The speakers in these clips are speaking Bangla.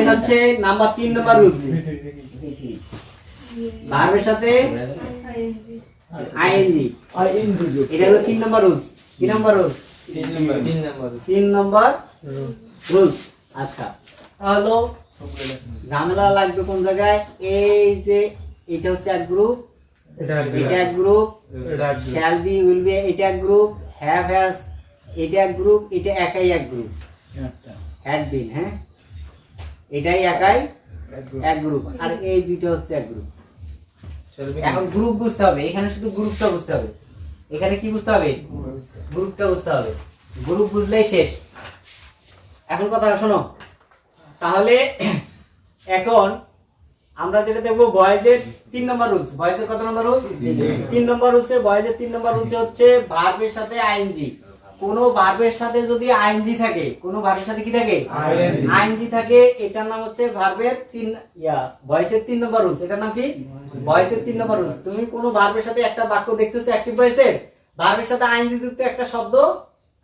আসেন হচ্ছে নাম্বার 3 নম্বর রুলস। ভার্বের সাথে আইএনজি, এটা হলো 3 নম্বর রুলস। কি নম্বর রুলস? 3 নম্বর রুলস। আচ্ছা, তাহলে ঝামেলা লাগবে কোন জায়গায়? এই যে এটা হচ্ছে এক গ্রুপ, এটা এক group, shall be will B এটা এক গ্রুপ, হ্যাভ হ্যাজ এটা এক গ্রুপ, এটা একাই এক গ্রুপ, হ্যাড বিন, হ্যাঁ এটাই একাই এক গ্রুপ, আর এই দুটো হচ্ছে এক গ্রুপ। এখন গ্রুপ বুঝতে হবে, এখানে শুধু গ্রুপটা বুঝতে হবে। এখানে কি বুঝতে হবে? গ্রুপটা বুঝতে হবে। গ্রুপ বুঝলেই শেষ। এখন কথা শোনো, তাহলে এখন আমরা যেটা দেখবো বয়েজের 3 নম্বর রুলস। বয়েজের কত নম্বর রুলস? 3 নম্বর রুলসে, বয়েজের 3 নম্বর রুলসে হচ্ছে ভার্বের সাথে আইএনজি। কোন ভার্বের সাথে যদি আইএনজি থাকে, কোন ভার্বের সাথে কি থাকে? আইএনজি থাকে, এটার নাম হচ্ছে ভার্বের 3 ভয়েসের 3 নম্বর রুলস। এটার নাম কি? ভয়েসের 3 নম্বর রুলস। তুমি কোন ভার্বের সাথে একটা বাক্য দেখতেছো অ্যাক্টিভ ভয়েসের, ভার্বের সাথে আইএনজি যুক্ত একটা শব্দ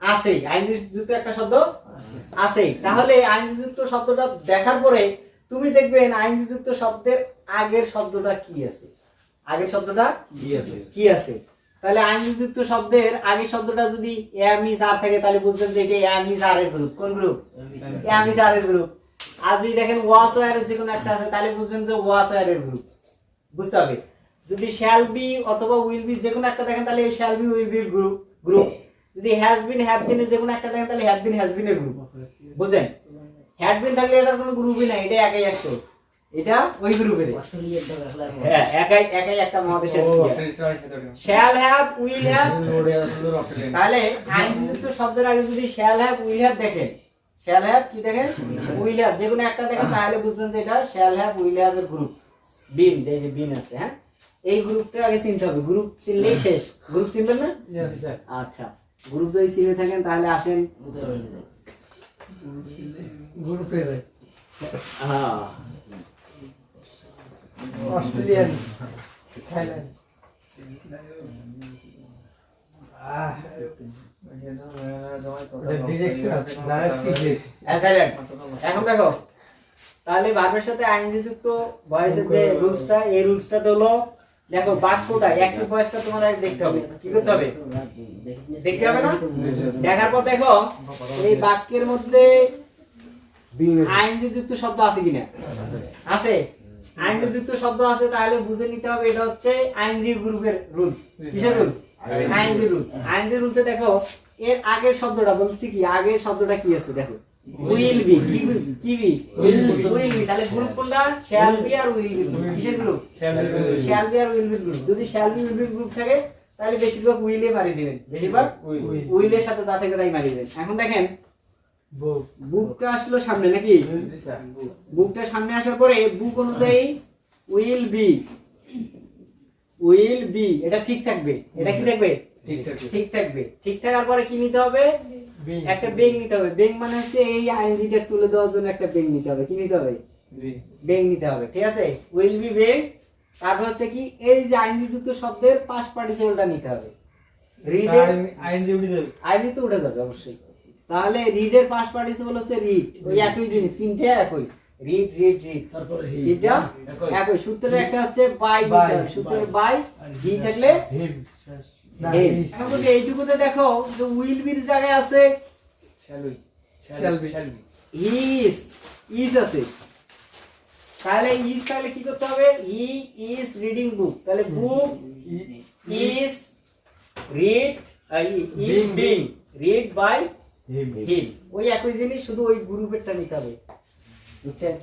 আছে, আইএনজি যুক্ত একটা শব্দ আছে, তাহলে আইএনজি যুক্ত শব্দটা দেখার পরে তুমি দেখবেন আইএনজি যুক্ত শব্দের আগের শব্দটা কি আছে। আগের শব্দটা কি আছে? তাহলে আইএনজি যুক্ত শব্দের আগের শব্দটা যদি এম ইজ আর থাকে, তাহলে বুঝবেন যে এটা এম ইজ আর এর গ্রুপ। কোন গ্রুপ? এম ইজ আর এর গ্রুপ। আর যদি দেখেন ওয়াস ওয়্যার এর যে কোনো একটা আছে, তাহলে বুঝবেন যে ওয়াস ওয়্যার এর গ্রুপ। বুঝতে হবে। যদি শ্যাল বি অথবা উইল বি যে কোনো একটা দেখেন, তাহলে এই shall be will be group. যদি হ্যাজ বিন হ্যাভ বিন যে কোনো একটা দেখেন, তাহলে হ্যাভ বিন হ্যাজ বিন এর গ্রুপ। বুঝেন? হ্যাড বিন থাকলে এটার কোনো গ্রুপই নাই, এটা একাই একশো, এটা ওই গ্রুপের। হ্যাঁ, একাই একটা মহাদেশের। শ্যাল হ্যাভ উইল হ্যাভ, তাহলে আইএনজি যুক্ত শব্দের আগে যদি শ্যাল হ্যাভ উইল হ্যাভ দেখেন, শ্যাল হ্যাভ কি দেখেন? উইল হ্যাভ যে কোনো একটা দেখেন, তাহলে বুঝবেন যে এটা শ্যাল হ্যাভ উইল হ্যাভ এর গ্রুপ। বিন, যে বিন আছে, হ্যাঁ এই গ্রুপটা আগে চিনতে হবে। গ্রুপ চিনলেই শেষ। গ্রুপ চিনবেন না? আচ্ছা, গ্রুপ যদি চিনে থাকেন তাহলে আসেন গ্রুপে। হ্যাঁ, অস্ট্রেলিয়ান, থাইল্যান্ড, এখন দেখো, তাহলে ভার্বের সাথে আইএনজি যুক্ত ভয়েসের যে রুলসটা, এই রুলসটা হলো, দেখো বাক্যটা অ্যাক্টিভ ভয়েসটা তোমার আগে দেখতে হবে। কি করতে হবে? দেখতে হবে না? দেখার পর দেখো এই বাক্যের মধ্যে আইএনজি যুক্ত শব্দ আছে কিনা। আছে, আইএনজি যুক্ত শব্দ আছে, তাহলে বুঝে নিতে হবে এটা হচ্ছে আইএনজি গ্রুপের রুলস। কিসের রুলস? ING rules. আইএনজি রুলসে দেখো এর আগের শব্দটা বলছি কি, আগের শব্দটা কি আছে দেখো, উইল বি। কি বি? Will be. তাহলে গ্রুপ কোনটা? শ্যাল বি আর উইল বি। কিসের গ্রুপ? শ্যাল বি আর উইল বি গ্রুপ। যদি shall be will be group থাকে, তাহলে বেশিরভাগ উইলে মারি দিবেন, বেশিরভাগ উইলের সাথে যা থেকে তাই মারি দিবেন। এখন দেখেন বুকটা আসলো সামনে নাকি? বুকটা সামনে আসার পরে বুক অনুযায়ী উইল বি, এটা ঠিক থাকবে। এটা কি থাকবে? ঠিক থাকবে। ঠিক থাকার পরে কি নিতে হবে? একটা বেং নিতে হবে। বেং মানে হচ্ছে এই আইএনজিটা তুলে দেওয়ার জন্য একটা বেং নিতে হবে। কি নিতে হবে? বেং নিতে হবে। ঠিক আছে, উইল বি বেং। তারপর হচ্ছে কি, এই যে আইএনজি যুক্ত শব্দের পাস্ট পার্টিসিপলটা নিতে হবে। রিডের আইএনজি উঠে যাবে, আইএনজি তো উঠে যাবে অবশ্যই। তাহলে রিডের পাস্ট পার্টিসিপল হচ্ছে রিড, ওই একই জিনিস, তিনটে একই, রিড। তারপর এটা একই সূত্রের একটা হচ্ছে বাই, সূত্রের বাই হি থাকলে হিম। এখন যদি এইটুকুতে দেখো যে উইল বির জায়গায় আছে শ্যাল বি, ইজ আছে, তাহলে ইজ তাহলে কি করতে হবে? He is reading book. তাহলে book is being read by him. ওই একই জিনিস, শুধু ওই গ্রুপেরটা নিতে হবে। বুঝছেন?